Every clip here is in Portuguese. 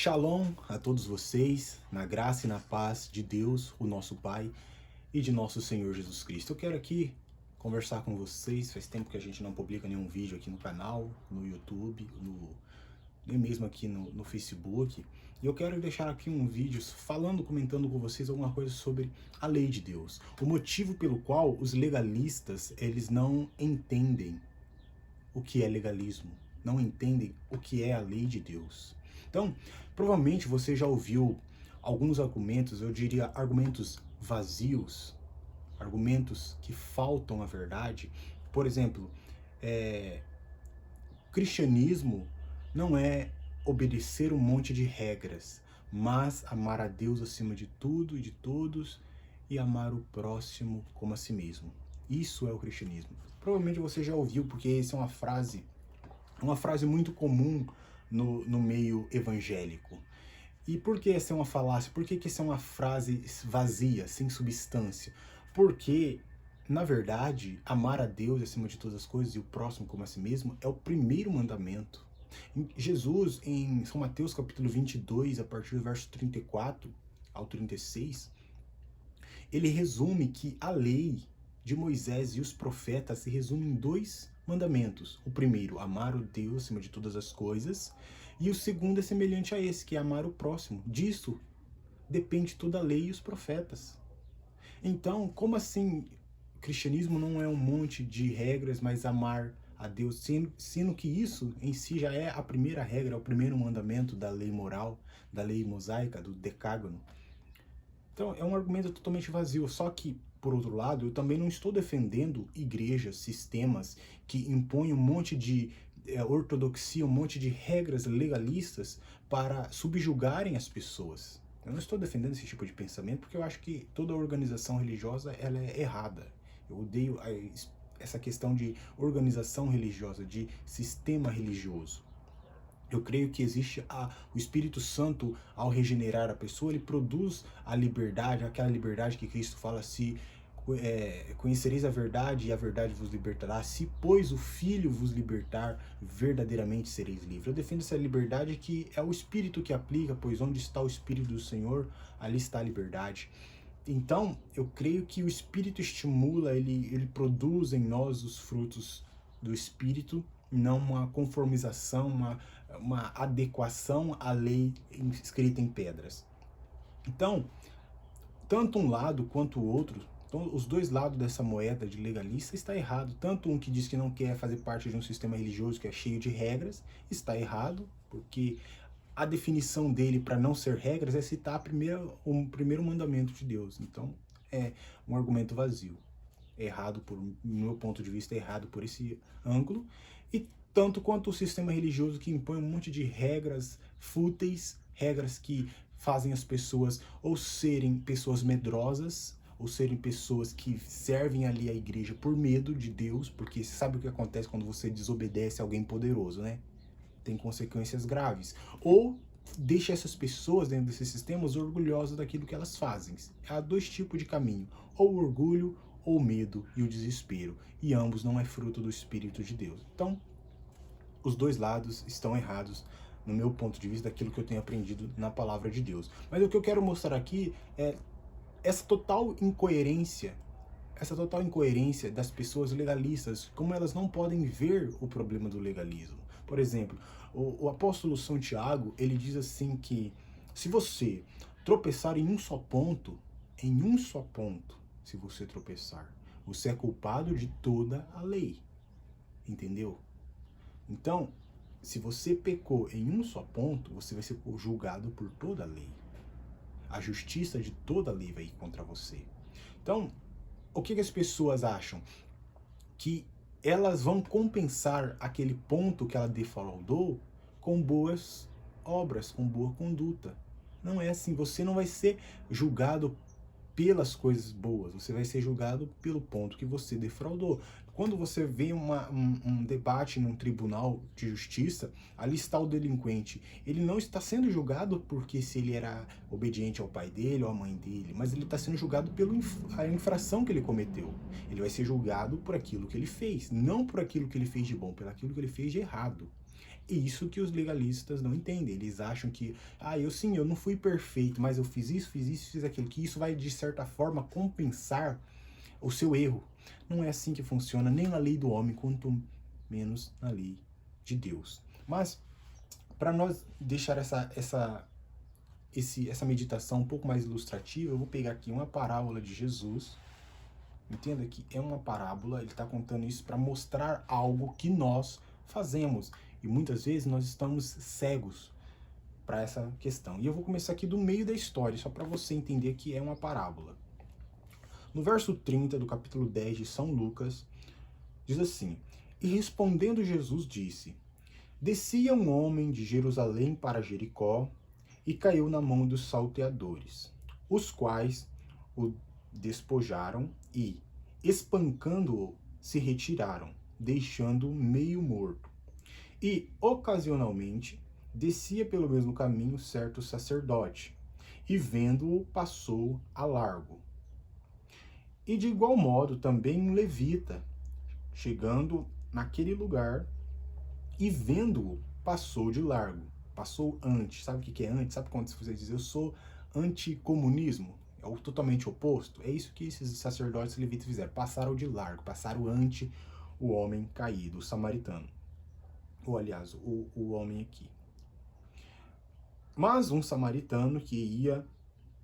Shalom a todos vocês, na graça e na paz de Deus, o nosso Pai, e de nosso Senhor Jesus Cristo. Eu quero aqui conversar com vocês, faz tempo que a gente não publica nenhum vídeo aqui no canal, no YouTube, nem mesmo aqui no Facebook. E eu quero deixar aqui um vídeo comentando com vocês alguma coisa sobre a lei de Deus. O motivo pelo qual os legalistas, eles não entendem o que é legalismo, não entendem o que é a lei de Deus. Então, provavelmente você já ouviu alguns argumentos, eu diria argumentos vazios, argumentos que faltam à verdade. Por exemplo, cristianismo não é obedecer um monte de regras, mas amar a Deus acima de tudo e de todos e amar o próximo como a si mesmo. Isso é o cristianismo. Provavelmente você já ouviu, porque essa é uma frase muito comum no meio evangélico. E por que essa é uma falácia? Por que essa é uma frase vazia, sem substância? Porque, na verdade, amar a Deus acima de todas as coisas e o próximo como a si mesmo é o primeiro mandamento. Jesus, em São Mateus capítulo 22, a partir do verso 34 ao 36, ele resume que a lei de Moisés e os profetas se resume em dois mandamentos. O primeiro, amar o Deus acima de todas as coisas, e o segundo é semelhante a esse, que é amar o próximo. Disso depende toda a lei e os profetas. Então, como assim o cristianismo não é um monte de regras, mas amar a Deus, sendo que isso em si já é a primeira regra, é o primeiro mandamento da lei moral, da lei mosaica, do decágono? Então, é um argumento totalmente vazio. Só que, por outro lado, eu também não estou defendendo igrejas, sistemas que impõem um monte de ortodoxia, um monte de regras legalistas para subjugarem as pessoas. Eu não estou defendendo esse tipo de pensamento porque eu acho que toda organização religiosa ela é errada. Eu odeio essa questão de organização religiosa, de sistema religioso. Eu creio que existe o Espírito Santo, ao regenerar a pessoa, ele produz a liberdade, aquela liberdade que Cristo fala, se conhecereis a verdade e a verdade vos libertará, se pois o Filho vos libertar, verdadeiramente sereis livres. Eu defendo essa liberdade que é o Espírito que aplica, pois onde está o Espírito do Senhor, ali está a liberdade. Então, eu creio que o Espírito estimula, ele produz em nós os frutos do Espírito, não uma conformização, uma adequação à lei escrita em pedras. Então, tanto um lado quanto o outro, então, os dois lados dessa moeda de legalista está errado. Tanto um que diz que não quer fazer parte de um sistema religioso que é cheio de regras, está errado, porque a definição dele para não ser regras é citar o primeiro mandamento de Deus. Então, é um argumento vazio. Errado, no meu ponto de vista, é errado por esse ângulo. E tanto quanto o sistema religioso que impõe um monte de regras fúteis, regras que fazem as pessoas ou serem pessoas medrosas, ou serem pessoas que servem ali a igreja por medo de Deus, porque você sabe o que acontece quando você desobedece a alguém poderoso, né? Tem consequências graves. Ou deixa essas pessoas dentro desses sistemas orgulhosas daquilo que elas fazem. Há dois tipos de caminho, ou o orgulho, ou o medo e o desespero. E ambos não é fruto do Espírito de Deus. Então, os dois lados estão errados, no meu ponto de vista, daquilo que eu tenho aprendido na palavra de Deus. Mas o que eu quero mostrar aqui é essa total incoerência das pessoas legalistas, como elas não podem ver o problema do legalismo. Por exemplo, o apóstolo São Tiago, ele diz assim que se você tropeçar em um só ponto, se você tropeçar, você é culpado de toda a lei. Entendeu? Então, se você pecou em um só ponto, você vai ser julgado por toda a lei. A justiça de toda a lei vai ir contra você. Então, o que as pessoas acham? Que elas vão compensar aquele ponto que ela defraudou com boas obras, com boa conduta. Não é assim. Você não vai ser julgado pelas coisas boas, você vai ser julgado pelo ponto que você defraudou. Quando você vê um debate num tribunal de justiça, ali está o delinquente. Ele não está sendo julgado porque se ele era obediente ao pai dele ou à mãe dele, mas ele está sendo julgado pela infração que ele cometeu. Ele vai ser julgado por aquilo que ele fez, não por aquilo que ele fez de bom, por aquilo que ele fez de errado. isso que os legalistas não entendem. Eles acham que, eu não fui perfeito, mas eu fiz isso, fiz aquilo, que isso vai, de certa forma, compensar o seu erro. Não é assim que funciona, nem na lei do homem, quanto menos na lei de Deus. Mas, para nós deixar essa meditação um pouco mais ilustrativa, eu vou pegar aqui uma parábola de Jesus. Entenda que é uma parábola, ele está contando isso para mostrar algo que nós fazemos. E muitas vezes nós estamos cegos para essa questão. E eu vou começar aqui do meio da história, só para você entender que é uma parábola. No verso 30 do capítulo 10 de São Lucas, diz assim: E respondendo Jesus disse: Descia um homem de Jerusalém para Jericó e caiu na mão dos salteadores, os quais o despojaram e, espancando-o, se retiraram, deixando-o meio morto. E, ocasionalmente, descia pelo mesmo caminho certo sacerdote, e vendo-o, passou a largo. E de igual modo também um levita, chegando naquele lugar, e vendo-o, passou de largo. Passou antes. Sabe o que é antes? Sabe quando você diz, eu sou anticomunismo? É o totalmente oposto. É isso que esses sacerdotes levitas fizeram. Passaram de largo, passaram ante o homem caído, o samaritano. Ou, aliás, o homem aqui. Mas um samaritano que ia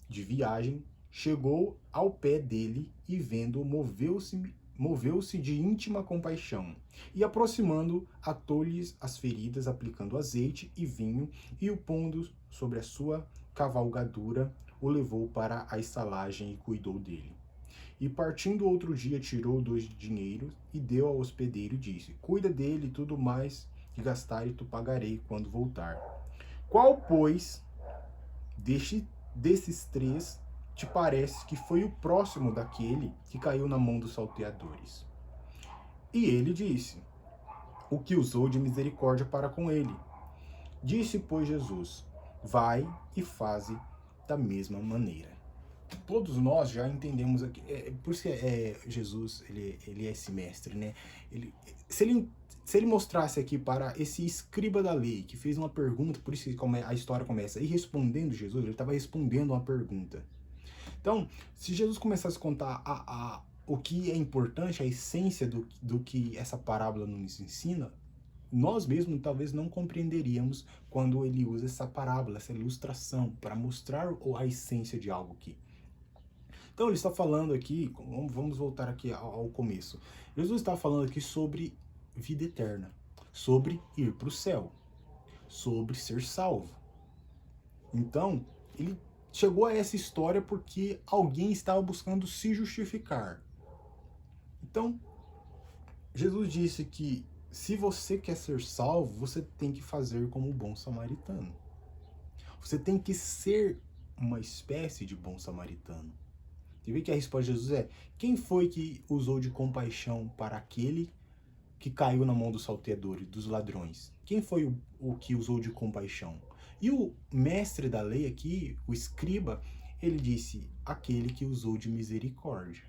de viagem chegou ao pé dele e, vendo-o, moveu-se de íntima compaixão, e aproximando, atou-lhes as feridas, aplicando azeite e vinho, e o pondo sobre a sua cavalgadura, o levou para a estalagem e cuidou dele. E partindo outro dia, tirou 2 dinheiros e deu ao hospedeiro e disse: Cuida dele, e tudo mais que gastar, e tu pagarei quando voltar. Qual, pois, desses 3 te parece que foi o próximo daquele que caiu na mão dos salteadores? E ele disse: O que usou de misericórdia para com ele. Disse, pois, Jesus: Vai e faze da mesma maneira. Todos nós já entendemos aqui, por isso que Jesus, ele é esse mestre, né? Se ele mostrasse aqui para esse escriba da lei, que fez uma pergunta, por isso que a história começa, e respondendo Jesus, ele estava respondendo uma pergunta. Então, se Jesus começasse a contar o que é importante, a essência do que essa parábola nos ensina, nós mesmos talvez não compreenderíamos quando ele usa essa parábola, essa ilustração, para mostrar a essência de algo aqui. Então, ele está falando aqui, vamos voltar aqui ao começo. Jesus está falando aqui sobre vida eterna, sobre ir para o céu, sobre ser salvo. Então, ele chegou a essa história porque alguém estava buscando se justificar. Então, Jesus disse que se você quer ser salvo, você tem que fazer como o bom samaritano. Você tem que ser uma espécie de bom samaritano. Você vê que a resposta de Jesus é: quem foi que usou de compaixão para aquele que caiu na mão dos salteadores, dos ladrões? Quem foi o que usou de compaixão? E o mestre da lei aqui, o escriba, ele disse: aquele que usou de misericórdia.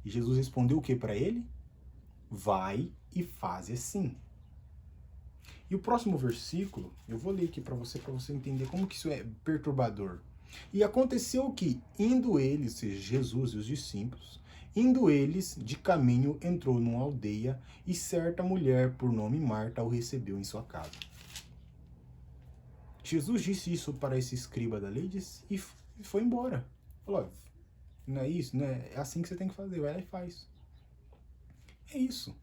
E Jesus respondeu o que para ele? Vai e faz assim. E o próximo versículo, eu vou ler aqui para você entender como que isso é perturbador. E aconteceu que, indo eles, ou seja, Jesus e os discípulos, indo eles, de caminho, entrou numa aldeia, e certa mulher, por nome Marta, o recebeu em sua casa. Jesus disse isso para esse escriba da lei e foi embora. Falou: não é isso? Não é assim que você tem que fazer, vai lá e faz. É isso.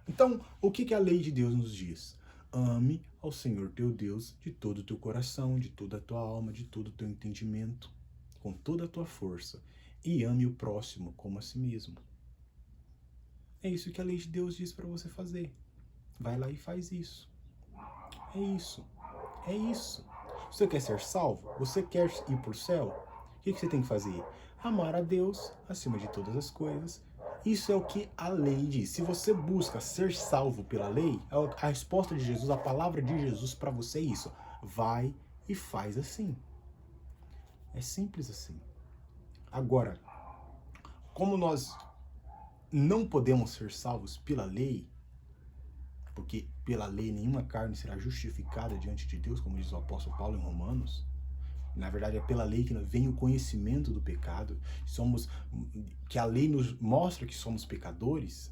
Então, o que a lei de Deus nos diz? Ame ao Senhor teu Deus de todo o teu coração, de toda a tua alma, de todo o teu entendimento, com toda a tua força. E ame o próximo como a si mesmo. É isso que a lei de Deus diz para você fazer. Vai lá e faz isso. É isso. É isso. Você quer ser salvo? Você quer ir para o céu? O que você tem que fazer? Amar a Deus acima de todas as coisas. Isso é o que a lei diz. Se você busca ser salvo pela lei, a resposta de Jesus, a palavra de Jesus para você é isso. Vai e faz assim. É simples assim. Agora, como nós não podemos ser salvos pela lei, porque pela lei nenhuma carne será justificada diante de Deus, como diz o apóstolo Paulo em Romanos. Na verdade, é pela lei que vem o conhecimento do pecado. Que a lei nos mostra que somos pecadores.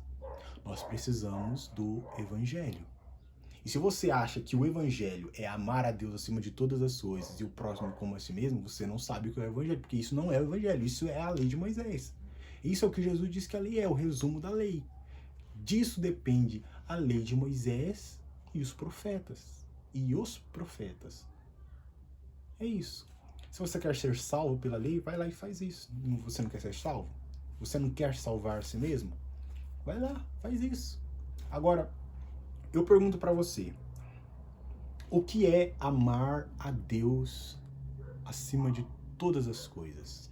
Nós precisamos do Evangelho. E se você acha que o Evangelho é amar a Deus acima de todas as coisas e o próximo como a si mesmo, você não sabe o que é o Evangelho, porque isso não é o Evangelho, isso é a lei de Moisés. Isso é o que Jesus disse que a lei é, o resumo da lei. Disso depende a lei de Moisés e os profetas. É isso. Se você quer ser salvo pela lei, vai lá e faz isso. Você não quer ser salvo? Você não quer salvar a si mesmo? Vai lá, faz isso. Agora, eu pergunto para você, o que é amar a Deus acima de todas as coisas?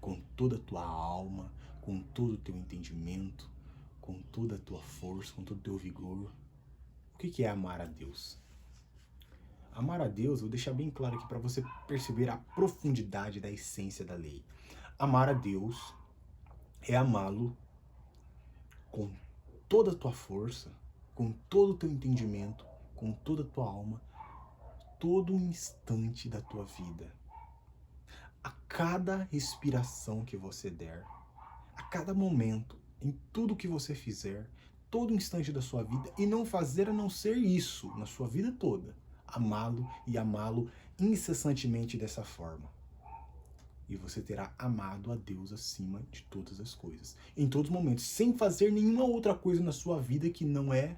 Com toda a tua alma, com todo o teu entendimento, com toda a tua força, com todo o teu vigor. O que é amar a Deus? Amar a Deus, vou deixar bem claro aqui para você perceber a profundidade da essência da lei. Amar a Deus é amá-lo com toda a tua força, com todo o teu entendimento, com toda a tua alma, todo instante da tua vida. A cada respiração que você der, a cada momento, em tudo que você fizer, todo instante da sua vida, e não fazer a não ser isso na sua vida toda. Amá-lo e amá-lo incessantemente dessa forma. E você terá amado a Deus acima de todas as coisas. Em todos os momentos, sem fazer nenhuma outra coisa na sua vida que não é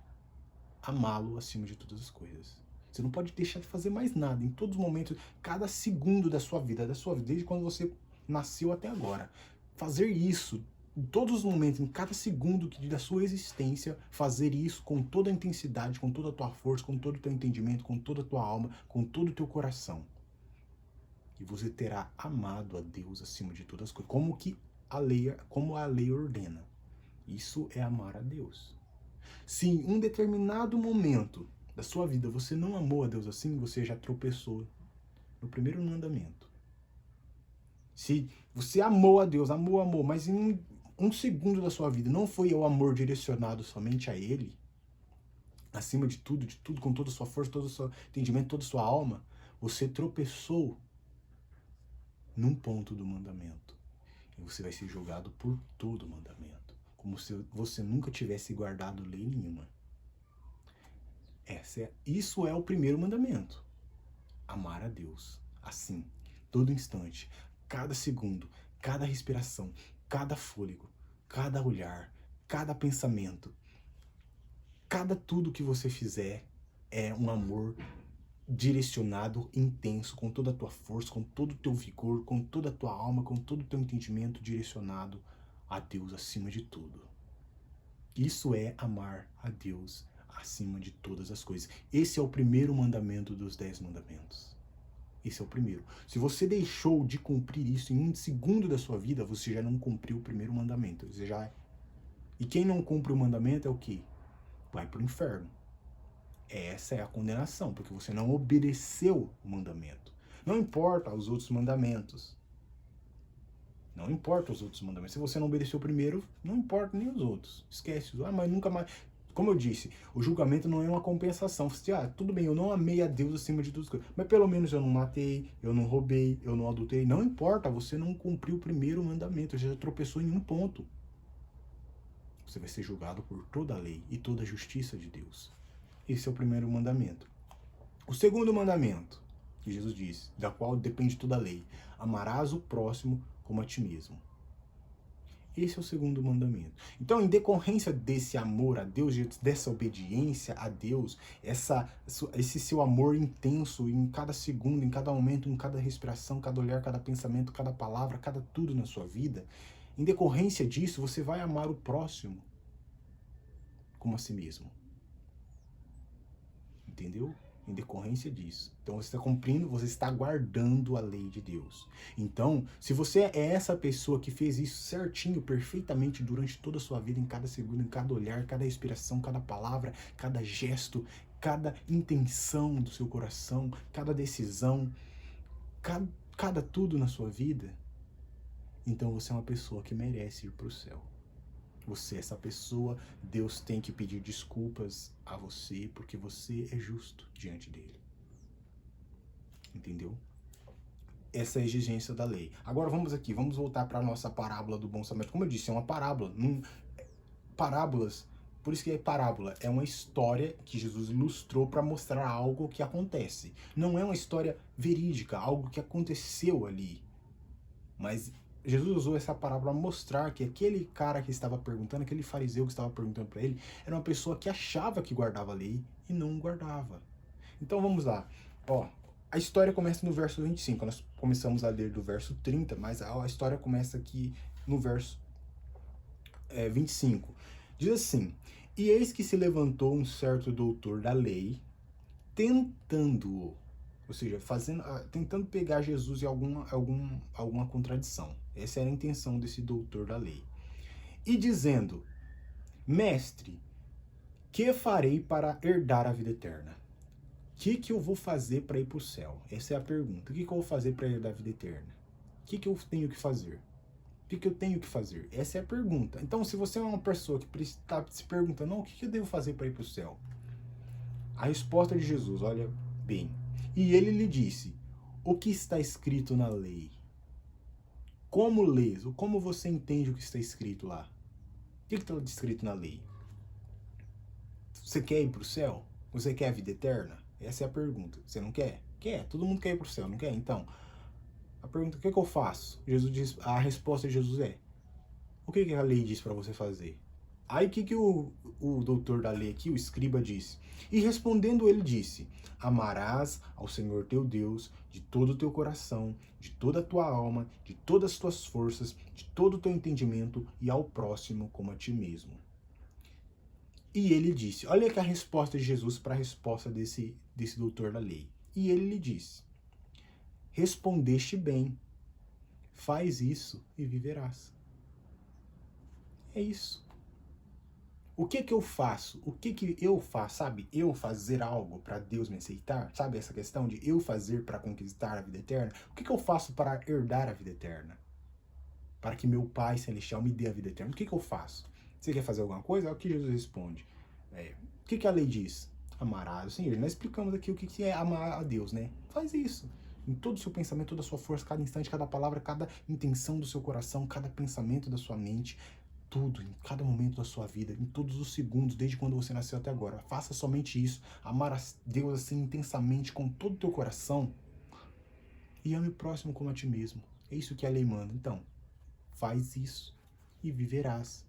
amá-lo acima de todas as coisas. Você não pode deixar de fazer mais nada. Em todos os momentos, cada segundo da sua vida, desde quando você nasceu até agora. Fazer isso em todos os momentos, em cada segundo da sua existência, fazer isso com toda a intensidade, com toda a tua força, com todo o teu entendimento, com toda a tua alma, com todo o teu coração. E você terá amado a Deus acima de todas as coisas, como a lei ordena. Isso é amar a Deus. Se em um determinado momento da sua vida você não amou a Deus assim, você já tropeçou no primeiro mandamento. Se você amou a Deus, amou, mas em um segundo da sua vida não foi o amor direcionado somente a Ele, acima de tudo, com toda a sua força, todo o seu entendimento, toda a sua alma, você tropeçou num ponto do mandamento. E você vai ser julgado por todo o mandamento, como se você nunca tivesse guardado lei nenhuma. Isso é o primeiro mandamento. Amar a Deus, assim, todo instante, cada segundo, cada respiração, cada fôlego, cada olhar, cada pensamento, cada tudo que você fizer é um amor direcionado, intenso, com toda a tua força, com todo o teu vigor, com toda a tua alma, com todo o teu entendimento direcionado a Deus acima de tudo. Isso é amar a Deus acima de todas as coisas. Esse é o primeiro mandamento dos 10 mandamentos. Esse é o primeiro. Se você deixou de cumprir isso em um segundo da sua vida, você já não cumpriu o primeiro mandamento. E quem não cumpre o mandamento é o quê? Vai para o inferno. Essa é a condenação, porque você não obedeceu o mandamento. Não importa os outros mandamentos. Não importa os outros mandamentos. Se você não obedeceu o primeiro, não importa nem os outros. Esquece. Mas nunca mais... Como eu disse, o julgamento não é uma compensação. Você diz, tudo bem, eu não amei a Deus acima de tudo, mas pelo menos eu não matei, eu não roubei, eu não adulterei. Não importa, você não cumpriu o primeiro mandamento, você já tropeçou em um ponto. Você vai ser julgado por toda a lei e toda a justiça de Deus. Esse é o primeiro mandamento. O segundo mandamento, que Jesus disse, da qual depende toda a lei: amarás o próximo como a ti mesmo. Esse é o segundo mandamento. Então, em decorrência desse amor a Deus, dessa obediência a Deus, esse seu amor intenso em cada segundo, em cada momento, em cada respiração, cada olhar, cada pensamento, cada palavra, cada tudo na sua vida, em decorrência disso, você vai amar o próximo como a si mesmo. Entendeu? Em decorrência disso. Então você está cumprindo, você está guardando a lei de Deus. Então, se você é essa pessoa que fez isso certinho, perfeitamente, durante toda a sua vida, em cada segundo, em cada olhar, cada respiração, cada palavra, cada gesto, cada intenção do seu coração, cada decisão, cada tudo na sua vida, então você é uma pessoa que merece ir para o céu. Você é essa pessoa, Deus tem que pedir desculpas a você, porque você é justo diante dele. Entendeu? Essa é a exigência da lei. Agora vamos voltar para a nossa parábola do bom samaritano. Como eu disse, é uma parábola. Parábolas, por isso que é parábola, é uma história que Jesus ilustrou para mostrar algo que acontece. Não é uma história verídica, algo que aconteceu ali. Mas Jesus usou essa parábola para mostrar que aquele cara que estava perguntando, aquele fariseu que estava perguntando para ele, era uma pessoa que achava que guardava a lei e não guardava. Então vamos lá. Ó, a história começa no verso 25. Nós começamos a ler do verso 30, mas a história começa aqui no verso 25. Diz assim: E eis que se levantou um certo doutor da lei, tentando-o, ou seja, tentando pegar Jesus em alguma contradição. Essa era a intenção desse doutor da lei. E dizendo: Mestre, que farei para herdar a vida eterna? O que eu vou fazer para ir para o céu? Essa é a pergunta. O que eu vou fazer para herdar a vida eterna? O que eu tenho que fazer? O que eu tenho que fazer? Essa é a pergunta. Então, se você é uma pessoa que está se perguntando, não, o que eu devo fazer para ir para o céu? A resposta de Jesus, olha bem. E ele lhe disse: O que está escrito na lei? Como lês? Como você entende o que está escrito lá? O que está escrito na lei? Você quer ir para o céu? Você quer a vida eterna? Essa é a pergunta. Você não quer? Quer. Todo mundo quer ir para o céu, não quer? Então, a pergunta: o que eu faço? Jesus diz, a resposta de Jesus é: o que a lei diz para você fazer? Aí o que o doutor da lei aqui, o escriba, disse? E respondendo ele disse: Amarás ao Senhor teu Deus de todo o teu coração, de toda a tua alma, de todas as tuas forças, de todo o teu entendimento, e ao próximo como a ti mesmo. E ele disse, olha que a resposta de Jesus para a resposta desse doutor da lei. E ele lhe disse: Respondeste bem, faz isso e viverás. É isso. O que eu faço? O que eu faço? Sabe? Eu fazer algo para Deus me aceitar? Sabe essa questão de eu fazer para conquistar a vida eterna? O que eu faço para herdar a vida eterna? Para que meu Pai Celestial me dê a vida eterna? O que eu faço? Você quer fazer alguma coisa? É o que Jesus responde. O que a lei diz? Amarás o Senhor. Nós explicamos aqui o que é amar a Deus, né? Faz isso. Em todo o seu pensamento, toda a sua força, cada instante, cada palavra, cada intenção do seu coração, cada pensamento da sua mente, tudo, em cada momento da sua vida, em todos os segundos, desde quando você nasceu até agora. Faça somente isso. Amar a Deus assim intensamente, com todo o teu coração. E ame o próximo como a ti mesmo. É isso que a lei manda. Então, faz isso e viverás.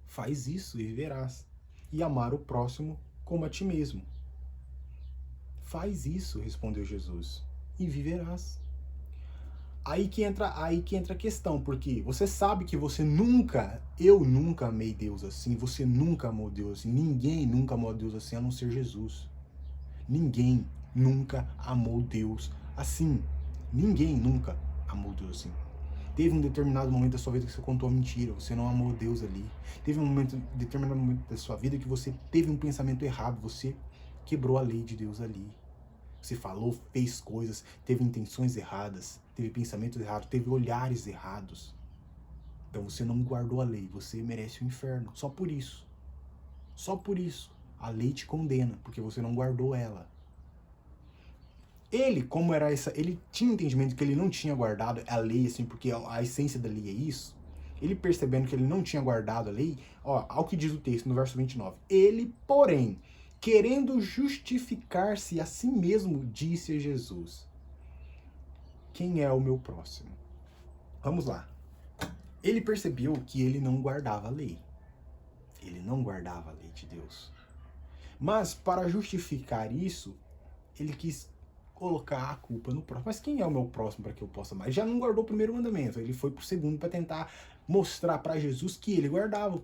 Faz isso e viverás. E amar o próximo como a ti mesmo. Faz isso, respondeu Jesus, e viverás. Aí que entra a questão, porque você sabe que eu nunca amei Deus assim, você nunca amou Deus assim, ninguém nunca amou Deus assim, a não ser Jesus. Ninguém nunca amou Deus assim. Ninguém nunca amou Deus assim. Teve um determinado momento da sua vida que você contou a mentira, você não amou Deus ali. Teve um determinado momento da sua vida que você teve um pensamento errado, você quebrou a lei de Deus ali. Você falou, fez coisas, teve intenções erradas, teve pensamentos errados, teve olhares errados. Então você não guardou a lei, você merece o inferno. Só por isso. Só por isso. A lei te condena, porque você não guardou ela. Ele, como era essa, ele tinha entendimento que ele não tinha guardado a lei, assim, porque a essência da lei é isso. Ele percebendo que ele não tinha guardado a lei, ó, ao que diz o texto no verso 29. Ele, porém, querendo justificar-se a si mesmo, disse a Jesus: Quem é o meu próximo? Vamos lá. Ele percebeu que ele não guardava a lei. Ele não guardava a lei de Deus. Mas, para justificar isso, ele quis colocar a culpa no próximo. Mas quem é o meu próximo para que eu possa amar? Ele já não guardou o primeiro mandamento, ele foi pro segundo para tentar mostrar para Jesus que ele guardava,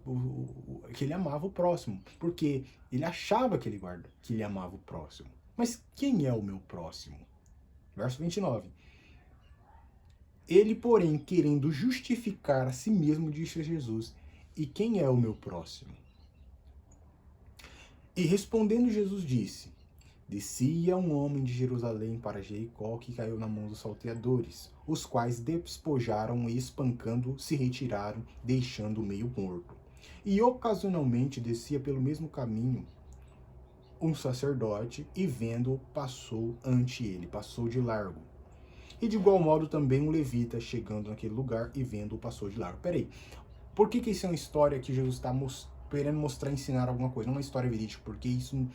que ele amava o próximo, porque ele achava que ele amava o próximo. Mas quem é o meu próximo? Verso 29. Ele, porém, querendo justificar a si mesmo, disse a Jesus: E quem é o meu próximo? E respondendo Jesus disse: Descia um homem de Jerusalém para Jericó que caiu na mão dos salteadores, os quais despojaram e espancando se retiraram, deixando-o meio morto. E ocasionalmente descia pelo mesmo caminho um sacerdote e vendo-o passou ante ele, passou de largo. E de igual modo também um levita chegando naquele lugar e vendo-o passou de largo. Peraí, por que isso é uma história que Jesus está querendo mostrar, ensinar alguma coisa? Não é uma história verídica, porque isso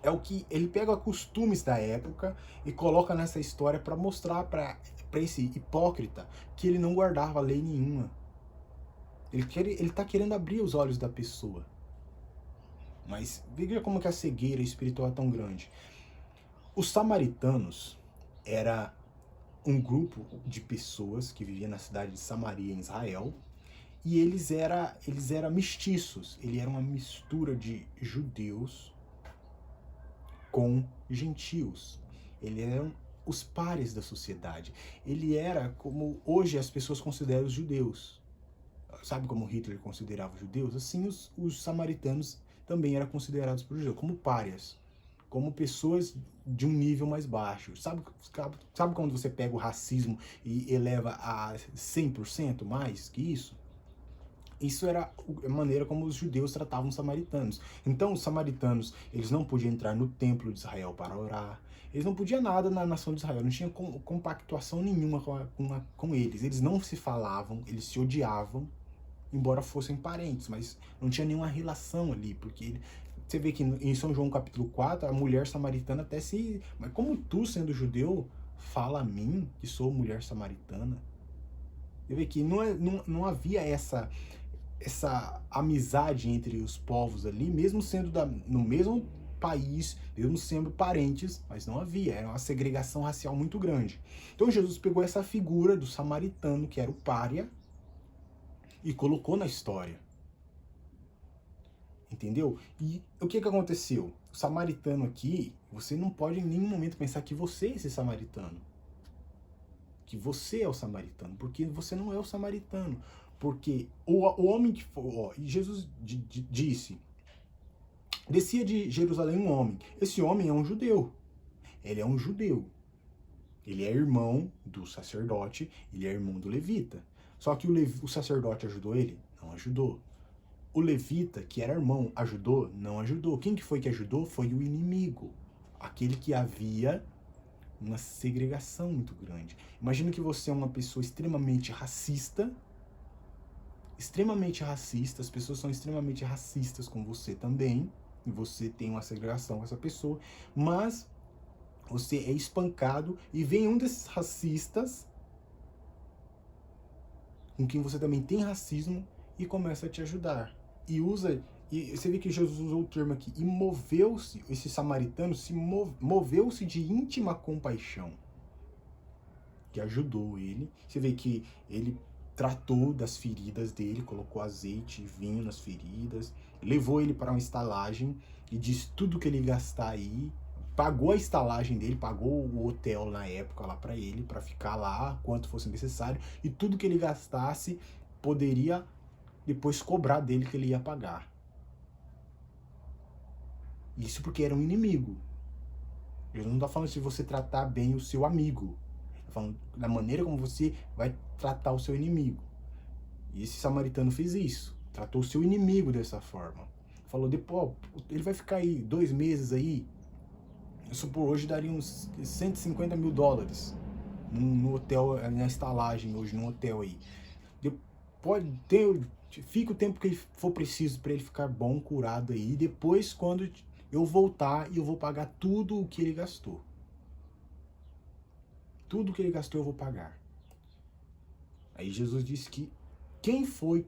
é o que ele pega costumes da época e coloca nessa história para mostrar para esse hipócrita que ele não guardava lei nenhuma. Ele está querendo abrir os olhos da pessoa. Mas veja como que a cegueira espiritual é tão grande. Os samaritanos era um grupo de pessoas que viviam na cidade de Samaria, em Israel, e eles eram mestiços. Ele era uma mistura de judeus com gentios. Eles eram os pares da sociedade. Ele era como hoje as pessoas consideram os judeus. Sabe como Hitler considerava os judeus? Assim os samaritanos também eram considerados por judeus, como párias, como pessoas de um nível mais baixo. Sabe quando você pega o racismo e eleva a 100% mais que isso? Isso era a maneira como os judeus tratavam os samaritanos. Então, os samaritanos, eles não podiam entrar no templo de Israel para orar. Eles não podiam nada na nação de Israel. Não tinha compactuação nenhuma com eles. Eles não se falavam, eles se odiavam, embora fossem parentes, mas não tinha nenhuma relação ali, porque você vê que em São João capítulo 4, a mulher samaritana até se... Mas como tu, sendo judeu, fala a mim, que sou mulher samaritana? Você vê que não havia essa amizade entre os povos ali, mesmo sendo no mesmo país, mesmo sendo parentes, mas não havia, era uma segregação racial muito grande. Então Jesus pegou essa figura do samaritano, que era o pária, e colocou na história. Entendeu? E o que aconteceu? O samaritano aqui, você não pode em nenhum momento pensar que você é esse samaritano. Que você é o samaritano, porque você não é o samaritano. Porque o homem que foi, Jesus disse, descia de Jerusalém um homem. Esse homem é um judeu. Ele é um judeu. Ele é irmão do sacerdote, ele é irmão do levita. Só que o sacerdote ajudou ele? Não ajudou. O levita, que era irmão, ajudou? Não ajudou. Quem que foi que ajudou? Foi o inimigo. Aquele que havia uma segregação muito grande. Imagina que você é uma pessoa extremamente racista, as pessoas são extremamente racistas com você também, e você tem uma segregação com essa pessoa, mas você é espancado e vem um desses racistas, com quem você também tem racismo, e começa a te ajudar. E você vê que Jesus usou o termo aqui, e moveu-se, esse samaritano moveu-se de íntima compaixão, que ajudou ele. Você vê que ele tratou das feridas dele, colocou azeite e vinho nas feridas, levou ele para uma estalagem e disse tudo que ele gastar aí, pagou a estalagem dele, pagou o hotel na época lá para ele, para ficar lá quanto fosse necessário, e tudo que ele gastasse poderia depois cobrar dele que ele ia pagar. Isso porque era um inimigo. Eu não tô falando se você tratar bem o seu amigo. Tô falando da maneira como você vai tratar o seu inimigo. E esse samaritano fez isso. Tratou o seu inimigo dessa forma. Falou, depois, ele vai ficar aí 2 meses aí. Eu supor, hoje daria uns $150 mil no hotel, na estalagem hoje, no hotel aí. Fica o tempo que for preciso para ele ficar bom, curado aí. Depois, quando eu voltar, eu vou pagar tudo o que ele gastou. Tudo que ele gastou eu vou pagar. Aí Jesus disse que quem foi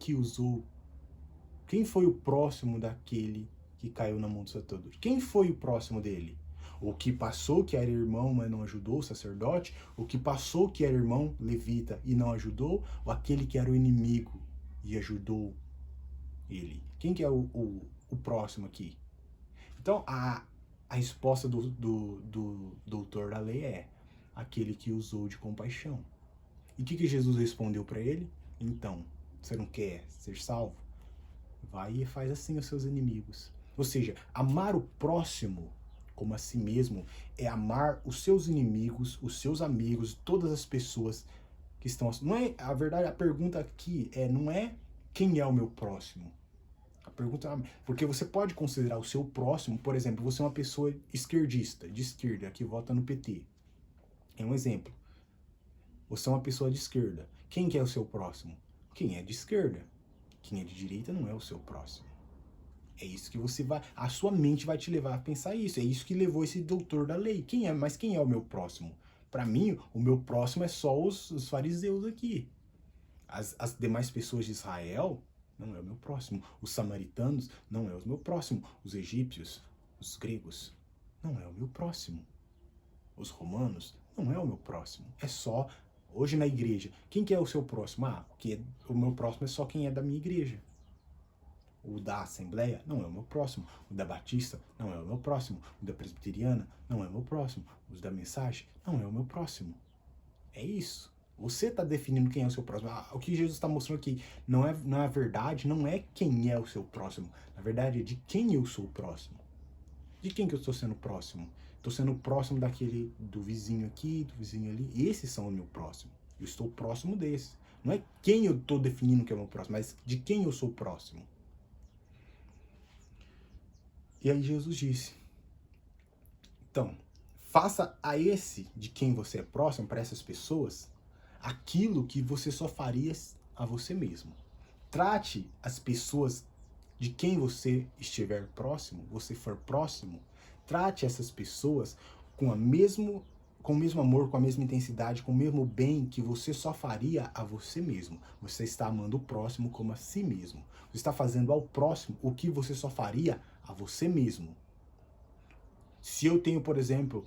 o próximo daquele que caiu na mão do salteador? Quem foi o próximo dele? O que passou que era irmão, mas não ajudou o sacerdote? O que passou que era irmão levita e não ajudou? Ou aquele que era o inimigo e ajudou ele? Quem que é o próximo aqui? Então, a resposta do doutor da lei é aquele que usou de compaixão. E o que Jesus respondeu para ele? Então, você não quer ser salvo? Vai e faz assim aos seus inimigos. Ou seja, amar o próximo como a si mesmo é amar os seus inimigos, os seus amigos, todas as pessoas que estão... Não é, a verdade, a pergunta aqui não é quem é o meu próximo. A pergunta é, porque você pode considerar o seu próximo, por exemplo, você é uma pessoa esquerdista, de esquerda, que vota no PT. É um exemplo. Você é uma pessoa de esquerda. Quem que é o seu próximo? Quem é de esquerda. Quem é de direita não é o seu próximo. É isso que você vai... A sua mente vai te levar a pensar isso. É isso que levou esse doutor da lei. Mas quem é o meu próximo? Para mim, o meu próximo é só os fariseus aqui. As demais pessoas de Israel não é o meu próximo. Os samaritanos não é o meu próximo. Os egípcios, os gregos, não é o meu próximo. Os romanos não é o meu próximo. É só... Hoje na igreja, quem que é o seu próximo? O meu próximo é só quem é da minha igreja. O da Assembleia não é o meu próximo. O da Batista não é o meu próximo. O da Presbiteriana não é o meu próximo. Os da Mensagem não é o meu próximo. É isso. Você está definindo quem é o seu próximo. O que Jesus está mostrando aqui na verdade, não é quem é o seu próximo. Na verdade, é de quem eu sou próximo. De quem que eu estou sendo próximo? Estou sendo próximo do vizinho aqui, do vizinho ali. Esses são o meu próximo. Eu estou próximo desse. Não é quem eu estou definindo que é o meu próximo, mas de quem eu sou próximo. E aí Jesus disse, então, faça a esse de quem você é próximo, para essas pessoas, aquilo que você só faria a você mesmo. Trate as pessoas de quem você estiver próximo, você for próximo, trate essas pessoas com o mesmo amor, com a mesma intensidade, com o mesmo bem que você só faria a você mesmo. Você está amando o próximo como a si mesmo. Você está fazendo ao próximo o que você só faria a você mesmo. Se eu tenho, por exemplo,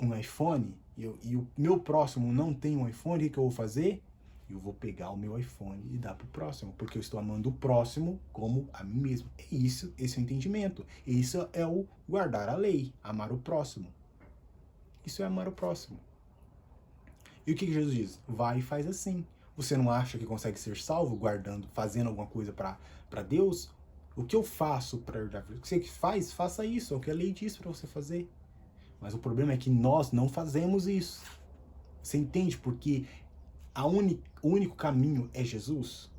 um iPhone e o meu próximo não tem um iPhone, o que eu vou fazer? Eu vou pegar o meu iPhone e dar para o próximo, porque eu estou amando o próximo como a mim mesmo. É isso, esse é o entendimento. Isso é o guardar a lei, amar o próximo. Isso é amar o próximo. E o que Jesus diz? Vai e faz assim. Você não acha que consegue ser salvo fazendo alguma coisa para Deus? O que eu faço para ajudar? Você que faz, faça isso. É o que a lei diz para você fazer. Mas o problema é que nós não fazemos isso. Você entende? Porque o único caminho é Jesus.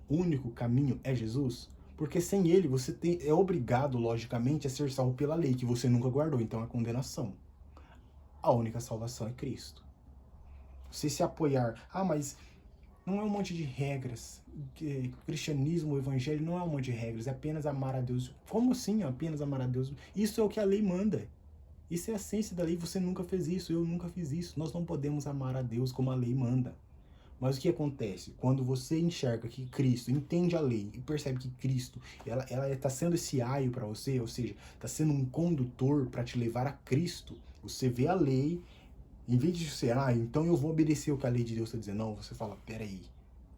O único caminho é Jesus. Porque sem ele você é obrigado, logicamente, a ser salvo pela lei, que você nunca guardou. Então é a condenação. A única salvação é Cristo. Você se apoiar... mas não é um monte de regras. O cristianismo, o evangelho não é um monte de regras. É apenas amar a Deus. Como assim apenas amar a Deus? Isso é o que a lei manda. Isso é a essência da lei. Você nunca fez isso, eu nunca fiz isso. Nós não podemos amar a Deus como a lei manda. Mas o que acontece? Quando você enxerga que Cristo, entende a lei e percebe que Cristo, ela está sendo esse aio para você, ou seja, está sendo um condutor para te levar a Cristo, você vê a lei, em vez de ser, então eu vou obedecer o que a lei de Deus está dizendo, não, você fala, peraí,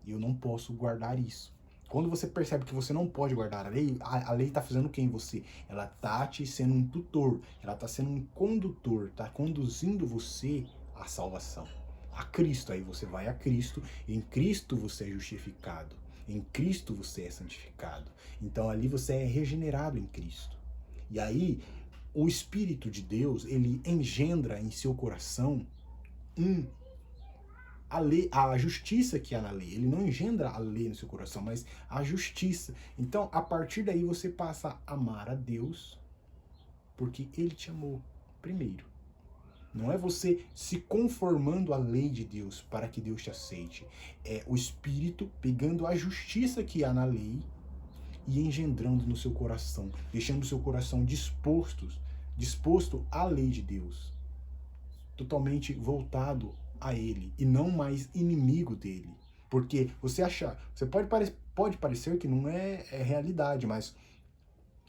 eu não posso guardar isso. Quando você percebe que você não pode guardar a lei está fazendo o que em você? Ela está te sendo um tutor, ela está sendo um condutor, está conduzindo você à salvação. A Cristo, aí você vai a Cristo, em Cristo você é justificado, em Cristo você é santificado. Então ali você é regenerado em Cristo. E aí o Espírito de Deus, ele engendra em seu coração a justiça que há na lei. Ele não engendra a lei no seu coração, mas a justiça. Então, a partir daí você passa a amar a Deus, porque ele te amou primeiro. Não é você se conformando à lei de Deus para que Deus te aceite. É o Espírito pegando a justiça que há na lei e engendrando no seu coração, deixando o seu coração disposto à lei de Deus, totalmente voltado a ele e não mais inimigo dele. Porque você pode parecer que não é realidade, mas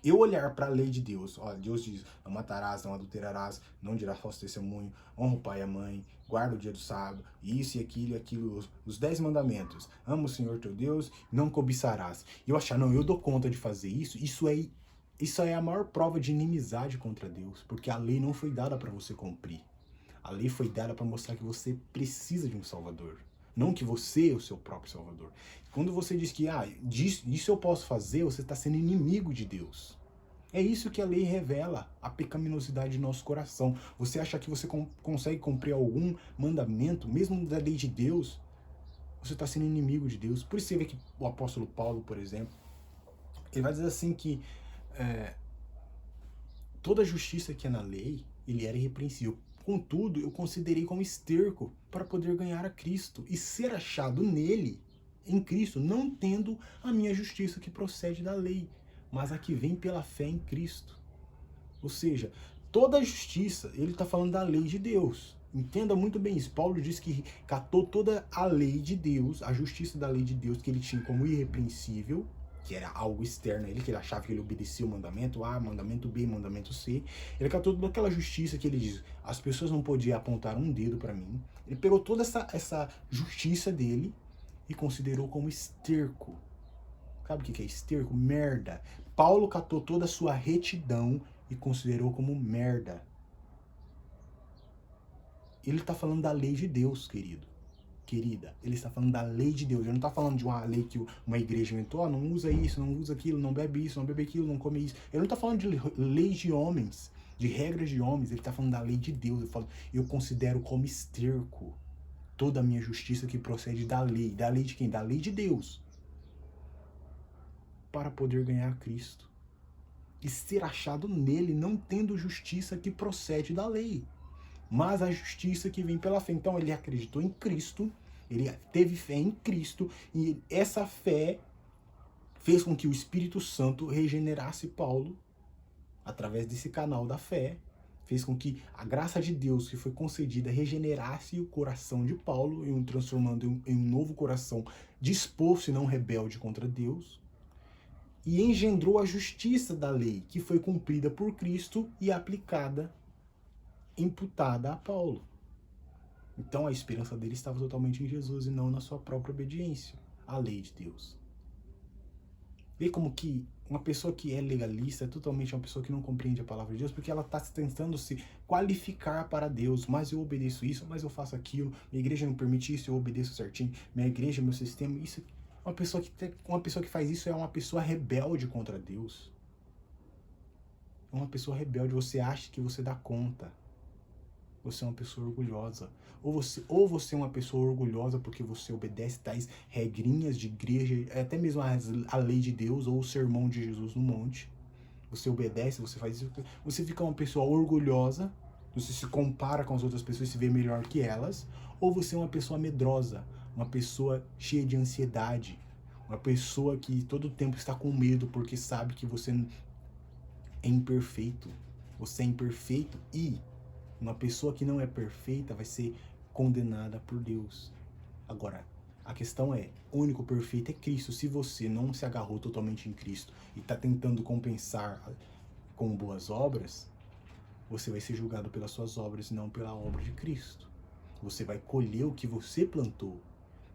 eu olhar para a lei de Deus, Deus diz, não matarás, não adulterarás, não dirás falso testemunho, honra o pai e a mãe, guarda o dia do sábado, isso e aquilo, os 10 mandamentos, ama o Senhor teu Deus, não cobiçarás. E eu achar, não, eu dou conta de fazer isso, isso é a maior prova de inimizade contra Deus, porque a lei não foi dada para você cumprir. A lei foi dada para mostrar que você precisa de um Salvador. Não que você é o seu próprio Salvador. Quando você diz que isso eu posso fazer, você está sendo inimigo de Deus. É isso que a lei revela, a pecaminosidade de nosso coração. Você acha que você consegue cumprir algum mandamento, mesmo da lei de Deus, você está sendo inimigo de Deus. Por isso você vê que o apóstolo Paulo, por exemplo, ele vai dizer assim que toda a justiça que é na lei, ele era irrepreensível. Contudo, eu considerei como esterco para poder ganhar a Cristo e ser achado nele, em Cristo, não tendo a minha justiça que procede da lei, mas a que vem pela fé em Cristo. Ou seja, toda a justiça, ele está falando da lei de Deus. Entenda muito bem isso. Paulo diz que catou toda a lei de Deus, a justiça da lei de Deus que ele tinha como irrepreensível, que era algo externo a ele, que ele achava que ele obedecia o mandamento A, mandamento B, mandamento C. Ele catou toda aquela justiça que ele diz, as pessoas não podiam apontar um dedo para mim. Ele pegou toda essa justiça dele e considerou como esterco. Sabe o que é esterco? Merda. Paulo catou toda a sua retidão e considerou como merda. Ele está falando da lei de Deus, querida. Ele está falando da lei de Deus. Ele não está falando de uma lei que uma igreja inventou. Oh, não usa isso, não usa aquilo, não bebe isso, não bebe aquilo, não come isso. Ele não está falando de leis de homens, de regras de homens. Ele está falando da lei de Deus. Ele fala, eu considero como esterco toda a minha justiça que procede da lei. Da lei de quem? Da lei de Deus. Para poder ganhar Cristo. E ser achado nele, não tendo justiça que procede da lei, mas a justiça que vem pela fé. Então ele acreditou em Cristo, ele teve fé em Cristo, e essa fé fez com que o Espírito Santo regenerasse Paulo, através desse canal da fé, fez com que a graça de Deus que foi concedida regenerasse o coração de Paulo, transformando em um novo coração disposto e não rebelde contra Deus, e engendrou a justiça da lei, que foi cumprida por Cristo e aplicada, imputada a Paulo. Então a esperança dele estava totalmente em Jesus e não na sua própria obediência à lei de Deus. Vê como que uma pessoa que é legalista é totalmente uma pessoa que não compreende a palavra de Deus, porque ela está tentando se qualificar para Deus. Mas eu obedeço isso, mas eu faço aquilo, minha igreja não permite isso, eu obedeço certinho, minha igreja, meu sistema, isso. Uma pessoa que faz isso é uma pessoa rebelde contra Deus. É uma pessoa rebelde, você acha que você dá conta. Você é uma pessoa orgulhosa. Ou você é uma pessoa orgulhosa porque você obedece tais regrinhas de igreja, até mesmo a lei de Deus ou o sermão de Jesus no monte. Você obedece, você faz isso. Você fica uma pessoa orgulhosa, você se compara com as outras pessoas e se vê melhor que elas. Ou você é uma pessoa medrosa, uma pessoa cheia de ansiedade, uma pessoa que todo tempo está com medo porque sabe que você é imperfeito. Você é imperfeito e uma pessoa que não é perfeita vai ser condenada por Deus. Agora, a questão é, o único perfeito é Cristo. Se você não se agarrou totalmente em Cristo e está tentando compensar com boas obras, você vai ser julgado pelas suas obras e não pela obra de Cristo. Você vai colher o que você plantou.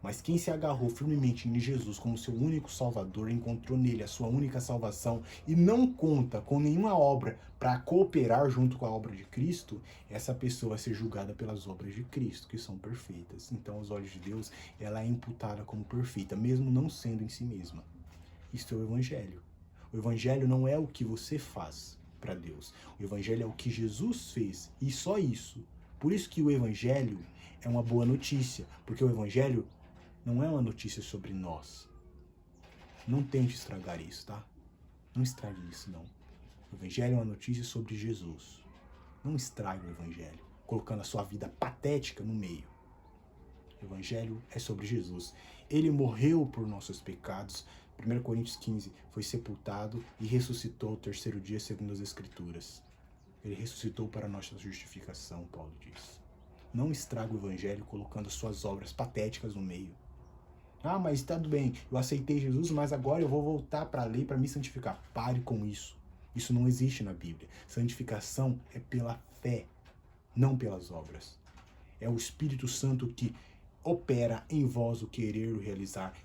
Mas quem se agarrou firmemente em Jesus como seu único salvador, encontrou nele a sua única salvação e não conta com nenhuma obra para cooperar junto com a obra de Cristo, essa pessoa vai ser julgada pelas obras de Cristo, que são perfeitas. Então, aos olhos de Deus, ela é imputada como perfeita, mesmo não sendo em si mesma. Isto é o Evangelho. O Evangelho não é o que você faz para Deus. O Evangelho é o que Jesus fez, e só isso. Por isso que o Evangelho é uma boa notícia, porque o Evangelho não é uma notícia sobre nós. Não tente estragar isso, tá? Não estrague isso, não. O Evangelho é uma notícia sobre Jesus. Não estrague o Evangelho, colocando a sua vida patética no meio. O Evangelho é sobre Jesus. Ele morreu por nossos pecados. 1 Coríntios 15, foi sepultado e ressuscitou ao terceiro dia, segundo as Escrituras. Ele ressuscitou para a nossa justificação, Paulo diz. Não estrague o Evangelho colocando suas obras patéticas no meio. Ah, mas tudo bem, eu aceitei Jesus, mas agora eu vou voltar para a lei para me santificar. Pare com isso. Isso não existe na Bíblia. Santificação é pela fé, não pelas obras. É o Espírito Santo que opera em vós o querer e o realizar.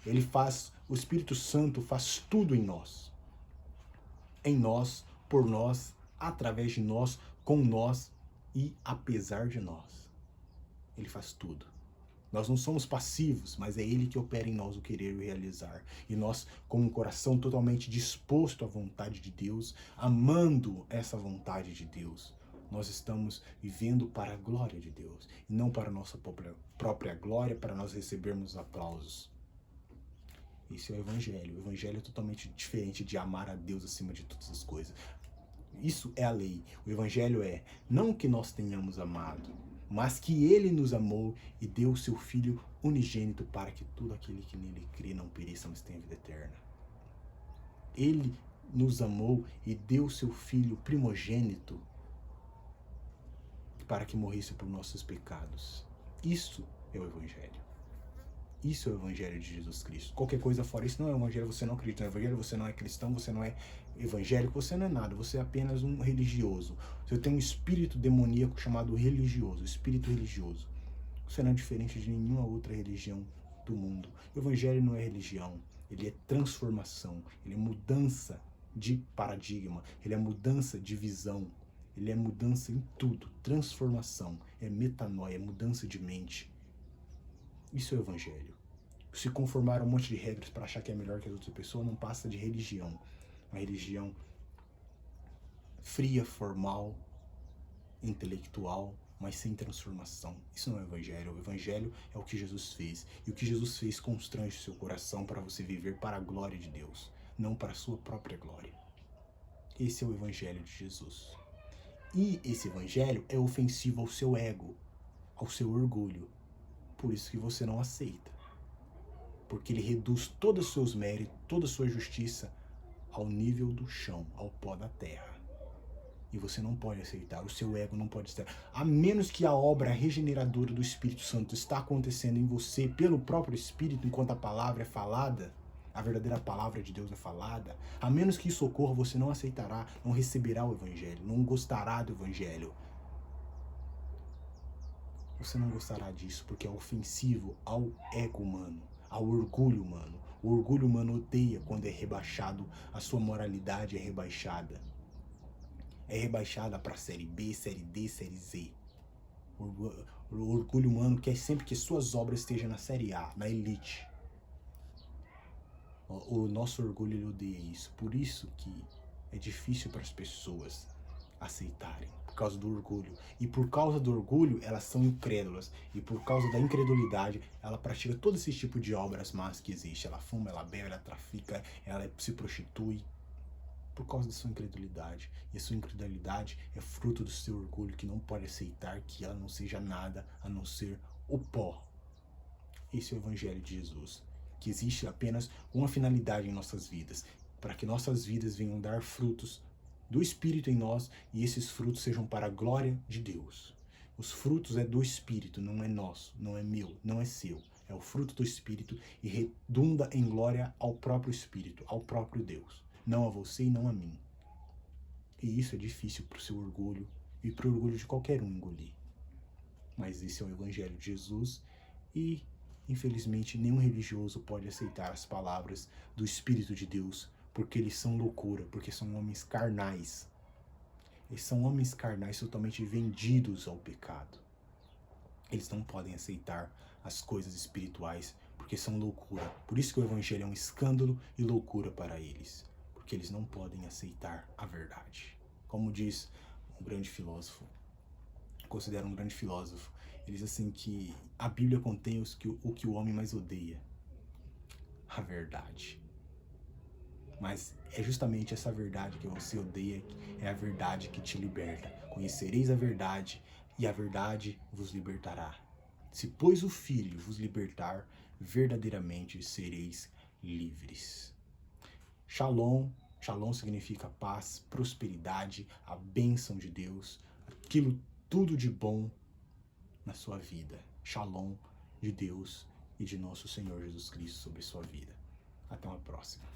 O Espírito Santo faz tudo em nós. Em nós, por nós, através de nós, com nós e apesar de nós. Ele faz tudo. Nós não somos passivos, mas é Ele que opera em nós o querer e o realizar. E nós, com um coração totalmente disposto à vontade de Deus, amando essa vontade de Deus, nós estamos vivendo para a glória de Deus, e não para a nossa própria glória, para nós recebermos aplausos. Esse é o Evangelho. O Evangelho é totalmente diferente de amar a Deus acima de todas as coisas. Isso é a lei. O Evangelho é não que nós tenhamos amado, mas que Ele nos amou e deu o seu Filho unigênito para que todo aquele que nele crê não pereça, mas tenha vida eterna. Ele nos amou e deu o seu Filho primogênito para que morresse por nossos pecados. Isso é o Evangelho. Isso é o Evangelho de Jesus Cristo. Qualquer coisa fora isso não é o Evangelho, você não acredita no Evangelho, você não é cristão, você não é evangélico, você não é nada, você é apenas um religioso. Você tem um espírito demoníaco chamado religioso, espírito religioso. Você não é diferente de nenhuma outra religião do mundo. O Evangelho não é religião, ele é transformação, ele é mudança de paradigma, ele é mudança de visão, ele é mudança em tudo, transformação, é metanoia, é mudança de mente. Isso é o Evangelho. Se conformar a um monte de regras para achar que é melhor que as outras pessoas não passa de religião. Uma religião fria, formal, intelectual, mas sem transformação. Isso não é o Evangelho. O Evangelho é o que Jesus fez. E o que Jesus fez constrange o seu coração para você viver para a glória de Deus, não para a sua própria glória. Esse é o Evangelho de Jesus. E esse Evangelho é ofensivo ao seu ego, ao seu orgulho. Por isso que você não aceita. Porque ele reduz todos os seus méritos, toda a sua justiça ao nível do chão, ao pó da terra. E você não pode aceitar, o seu ego não pode estar. A menos que a obra regeneradora do Espírito Santo está acontecendo em você pelo próprio Espírito, enquanto a palavra é falada, a verdadeira palavra de Deus é falada, a menos que isso ocorra, você não aceitará, não receberá o Evangelho, não gostará do Evangelho. Você não gostará disso porque é ofensivo ao ego humano, ao orgulho humano. O orgulho humano odeia quando é rebaixado, a sua moralidade é rebaixada. É rebaixada para série B, série D, série Z. O orgulho humano quer sempre que suas obras estejam na série A, na elite. O nosso orgulho ele odeia isso. Por isso que é difícil para as pessoas aceitarem, por causa do orgulho. E por causa do orgulho, elas são incrédulas. E por causa da incredulidade, ela pratica todo esse tipo de obras más que existe. Ela fuma, ela bebe, ela trafica, ela se prostitui. Por causa da sua incredulidade. E a sua incredulidade é fruto do seu orgulho, que não pode aceitar que ela não seja nada a não ser o pó. Esse é o Evangelho de Jesus. Que existe apenas uma finalidade em nossas vidas. Para que nossas vidas venham dar frutos do Espírito em nós, e esses frutos sejam para a glória de Deus. Os frutos é do Espírito, não é nosso, não é meu, não é seu. É o fruto do Espírito e redunda em glória ao próprio Espírito, ao próprio Deus. Não a você e não a mim. E isso é difícil para o seu orgulho e para o orgulho de qualquer um engolir. Mas esse é o Evangelho de Jesus e, infelizmente, nenhum religioso pode aceitar as palavras do Espírito de Deus, porque eles são loucura, porque são homens carnais. Eles são homens carnais totalmente vendidos ao pecado. Eles não podem aceitar as coisas espirituais, porque são loucura. Por isso que o Evangelho é um escândalo e loucura para eles, porque eles não podem aceitar a verdade. Como diz um grande filósofo, considero um grande filósofo, ele diz assim que a Bíblia contém o que o homem mais odeia, a verdade. Mas é justamente essa verdade que você odeia, é a verdade que te liberta. Conhecereis a verdade, e a verdade vos libertará. Se, pois, o Filho vos libertar, verdadeiramente sereis livres. Shalom. Shalom significa paz, prosperidade, a bênção de Deus, aquilo tudo de bom na sua vida. Shalom de Deus e de nosso Senhor Jesus Cristo sobre sua vida. Até uma próxima.